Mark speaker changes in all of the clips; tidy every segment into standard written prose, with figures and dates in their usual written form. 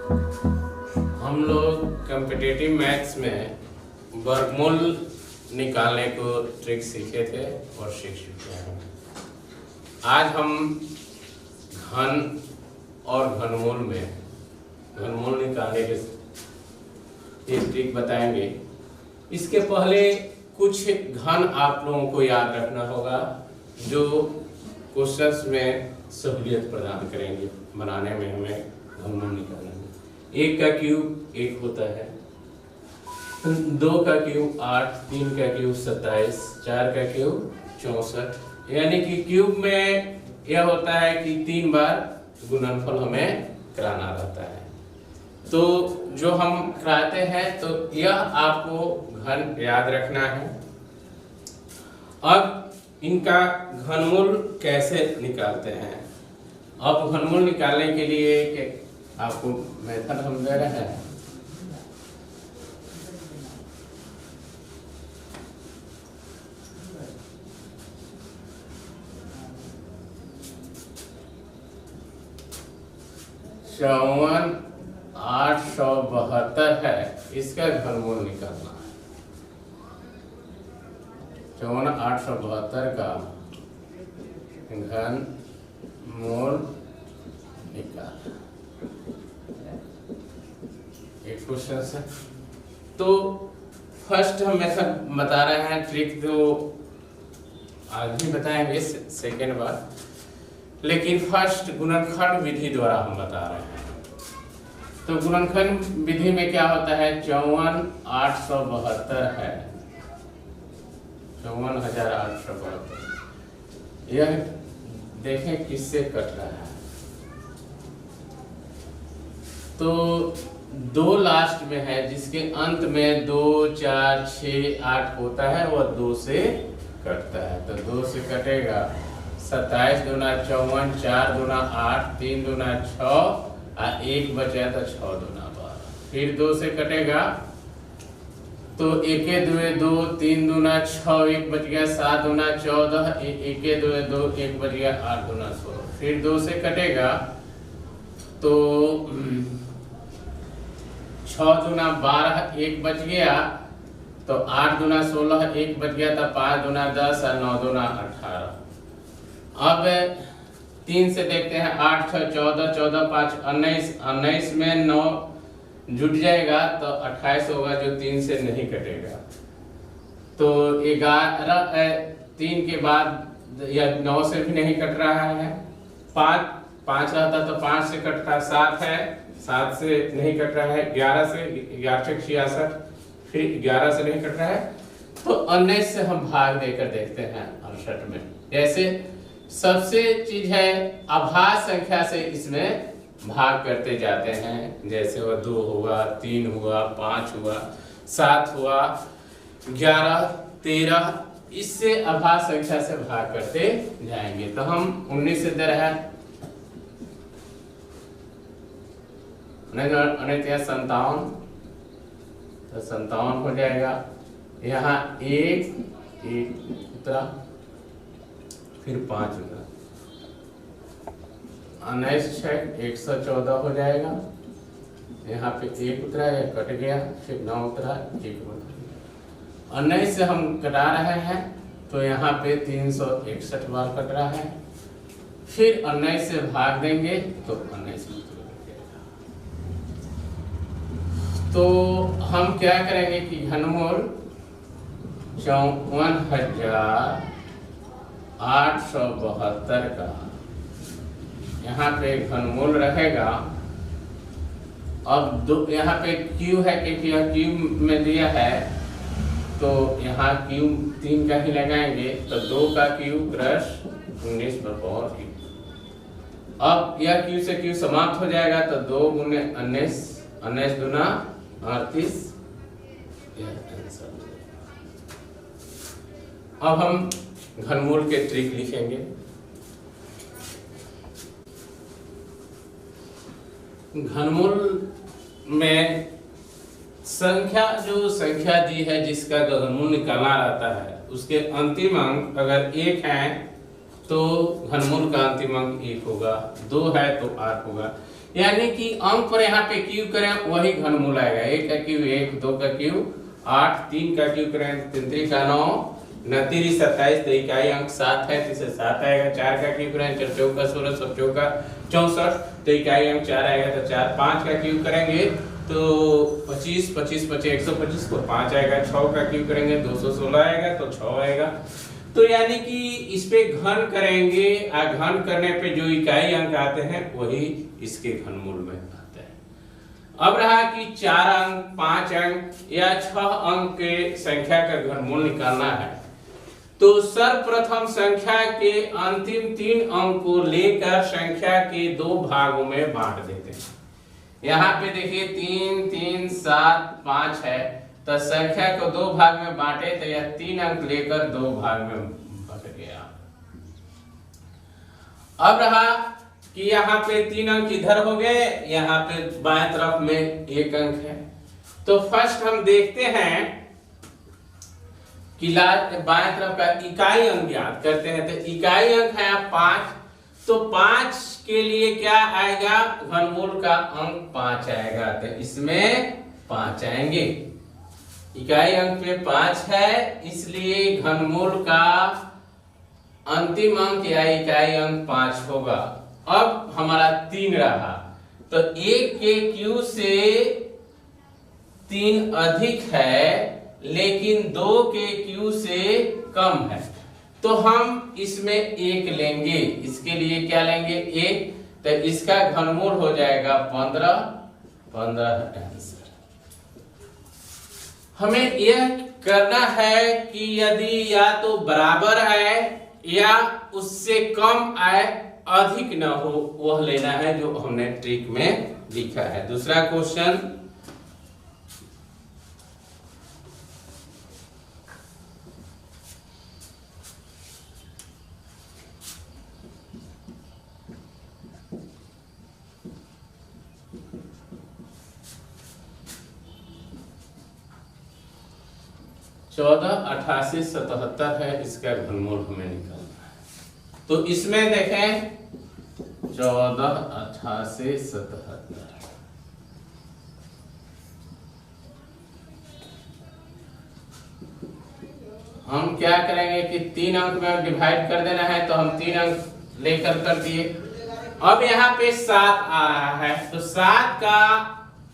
Speaker 1: हम लोग competitive maths में वर्गमूल निकालने को ट्रिक सीखे थे और सीख चुके हैं। आज हम घन और घनमूल में घनमूल निकालने के एक ट्रिक बताएंगे। इसके पहले कुछ घन आप लोगों को याद रखना होगा जो क्वेश्चंस में सहूलियत प्रदान करेंगे बनाने में, हमें घनमूल निकालने में। 1 का क्यूब 1 होता है, 2 का क्यूब 8, 3 का क्यूब 27, 4 का क्यूब 64। यानी कि क्यूब में यह होता है कि 3 बार गुणनफल हमें कराना रहता है। तो जो हम कराते हैं तो यह आपको घन याद रखना है। अब इनका घनमूल कैसे निकालते हैं? अब घनमूल निकालने के लिए आपको मेथड हम दे रहे हैं। चौवन 872 है, इसका घनमूल निकालना है। 54 872 का घनमूल निकाल एक क्वेश्चन है। तो फर्स्ट हम मेथड बता रहे हैं, ट्रिक तो आज भी बताएंगे सेकेंड बार, लेकिन फर्स्ट गुणनखंड विधि द्वारा हम बता रहे हैं। तो गुणनखंड विधि में क्या होता है? 54 872 है, 54,872। यह देखें किससे कट रहा है। तो 2 लास्ट में है, जिसके अंत में 2 4 6 8 होता है, वह 2 से कटता है। तो 2 से कटेगा 27 दूना 54, 4 दूना 8, 3 दूना 6 और 1 बचा तो 6 दूना 12। फिर 2 से कटेगा तो 1 2 2, 3 दूना 6, 1 बच गया, 7 दूना 14, 1 2 2, 1 बच गया, 8 दूना 16। फिर 2 से कटेगा तो 6 दूना 12, 1 बच गया, तो 8 दूना 16, 1 बच गया, तो 5 दूना 10 और 9 दूना 18। अब 3 से देखते हैं, 8 6 14, 14 5 19, 19 में 9 जुट जाएगा तो 28 होगा, जो 3 से नहीं कटेगा। तो 11 3 के बाद या 9 से भी नहीं कट रहा है। 5 रहता तो 5 से कटता, 7 है 7 से नहीं कट रहा है, 11 से 11 66, फिर 11 से नहीं कट रहा है। तो 19 से हम भाग देकर देखते हैं 68 में। जैसे सबसे चीज है अभाज्य संख्या से इसमें भाग करते जाते हैं। जैसे वो 2 हुआ, 3 हुआ, 5 हुआ, 7 हुआ, 11 13, इससे अभाज्य संख्या से भाग करते जाएंगे। तो हम 19 से दे रहे हैं 57, तो 57 हो जाएगा। यहाँ 1 उतरा, फिर 5 उतरा, 19 6 114 हो जाएगा। यहाँ पे 1 उतरा, या कट गया, फिर 9 उतरा, 1 उतरा। 19 से हम कटा रहे हैं तो यहाँ पे 361 बार कट रहा है। फिर 19 से भाग देंगे तो 19 तो हम क्या करेंगे कि घनमूल 54,872 का यहाँ पे घनमूल रहेगा। अब यहाँ पे क्यू है, क्योंकि यह क्यूब में दिया है, तो यहाँ क्यूब 3 का ही लगाएंगे। तो 2 का क्यूब + 19 पर पावर क्यूब। अब यह क्यू से क्यू समाप्त हो जाएगा, तो 2 गुने 19, 19 दूना 38। अब हम घनमूल के ट्रिक लिखेंगे। घनमूल में जो संख्या दी है जिसका घनमूल निकालना रहता है, उसके अंतिम अंक अगर 1 है तो घनमूल का अंतिम अंक 1 होगा, 2 है तो 8 होगा। यानी कि अंक पर यहाँ पे क्यू करें वही घनमूल आएगा। 1 का क्यू 1, 2 का क्यू 8, 3 का क्यू करें 3 3 का 9, 9 3 27, तो इकाई अंक 7 है तो इसे 7 आएगा। 4 का क्यू करें 4 चौका 16, 7 चौका 64, तो इकाई अंक 4 आएगा तो 4। 5 का क्यू करेंगे तो 25, 25 25 125 को 5 आएगा। 6 का क्यू करेंगे 216 आएगा तो 6 आएगा। तो यानी कि इस पे घन करेंगे, घन करने पे जो इकाई अंक आते हैं वही इसके घनमूल में आते हैं। अब रहा कि 4 अंक, 5 अंक या 6 अंक के संख्या का घनमूल निकालना है, तो सर्वप्रथम संख्या के अंतिम 3 अंक को लेकर संख्या के 2 भागों में बांट देते हैं। यहाँ पे देखिए 3 3 7 5 है, तो संख्या को 2 भाग में बांटे तो यह 3 अंक लेकर 2 भाग में बट गया। अब रहा कि यहाँ पे 3 अंक इधर हो गए, यहाँ पे बाएं तरफ में 1 अंक है। तो फर्स्ट हम देखते हैं कि बाएं तरफ का इकाई अंक ज्ञात करते हैं। तो इकाई अंक है 5, तो 5 के लिए क्या आएगा, घनमूल का अंक 5 आएगा, तो इसमें 5 आएंगे। इकाई अंक पे 5 है, इसलिए घनमूल का अंतिम अंक या इकाई अंक 5 होगा। अब हमारा 3 रहा, तो 1 के क्यू से 3 अधिक है लेकिन 2 के क्यू से कम है, तो हम इसमें 1 लेंगे। इसके लिए क्या लेंगे, 1, तो इसका घनमूल हो जाएगा 15 आंसर। हमें यह करना है कि यदि या तो बराबर आए या उससे कम आए, अधिक न हो, वह लेना है जो हमने ट्रिक में लिखा है। दूसरा क्वेश्चन, चौदह 88 77 है, इसका घनमूल हमें निकालना है। तो इसमें देखें 14 88 77, हम क्या करेंगे कि 3 अंक में डिवाइड कर देना है, तो हम 3 अंक लेकर कर दिए। अब यहाँ पे 7 आ रहा है, तो 7 का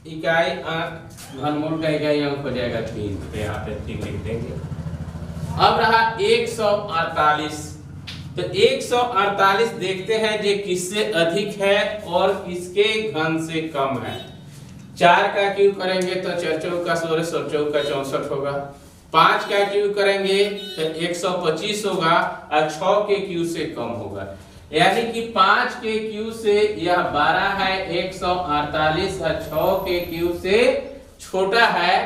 Speaker 1: इकाई अंक, घनमूल का इकाई अंक हो जाएगा 3, तो यहाँ पे 3 लिख देंगे। अब रहा 148, तो 148 देखते हैं जे किससे अधिक है और किसके घन से कम है। 4 का क्यूब करेंगे तो 4 चौका 16, 16 चौका 64 होगा। 5 का क्यूब करेंगे तो 125 होगा और 6 के क्यूब से कम होगा। यानी कि 5 के क्यूब से यह 12 है, 148 और 6 के क्यूब से छोटा है,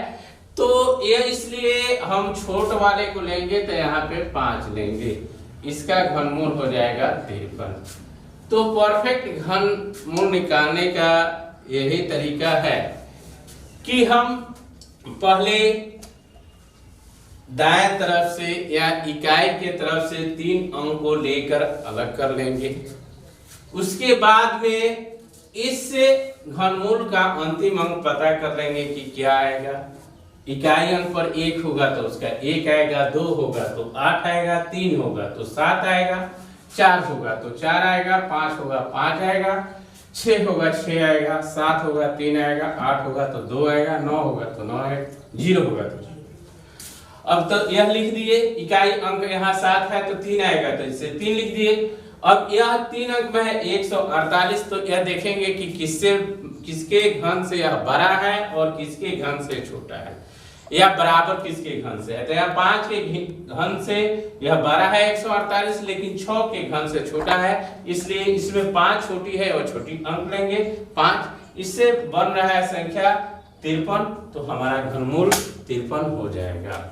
Speaker 1: तो यह इसलिए हम छोट वाले को लेंगे तो यहाँ पे 5 लेंगे। इसका घनमूल हो जाएगा 53। तो परफेक्ट घनमूल निकालने का यही तरीका है कि हम पहले दाएं तरफ से या इकाई के तरफ से 3 अंक को लेकर अलग कर लेंगे। उसके बाद में इस घनमूल का अंतिम अंक पता कर लेंगे कि क्या आएगा। इकाई अंक पर 1 होगा तो उसका 1 आएगा, 2 होगा तो 8 आएगा, 3 होगा तो 7 आएगा, 4 होगा तो 4 आएगा, 5 होगा 5 आएगा, 6 होगा 6 आएगा, 7 होगा 3 आएगा, 8 होगा तो 2 आएगा, 9 होगा तो 9 आएगा, 0 होगा तो 0। अब तो यह लिख दिए, इकाई अंक यहाँ 7 है तो 3 आएगा, तो इसे 3 लिख दिए। अब यह 3 अंक में है 148, तो यह देखेंगे कि किसके घन से यह बड़ा है और किसके घन से छोटा है, या बराबर किसके घन से है। तो यह 5 के घन से यह बड़ा है 148, लेकिन 6 के घन से छोटा है, इसलिए इसमें 5 छोटी है और छोटी अंक लेंगे 5। इससे बन रहा है संख्या 53, तो हमारा घनमूल 53 हो जाएगा।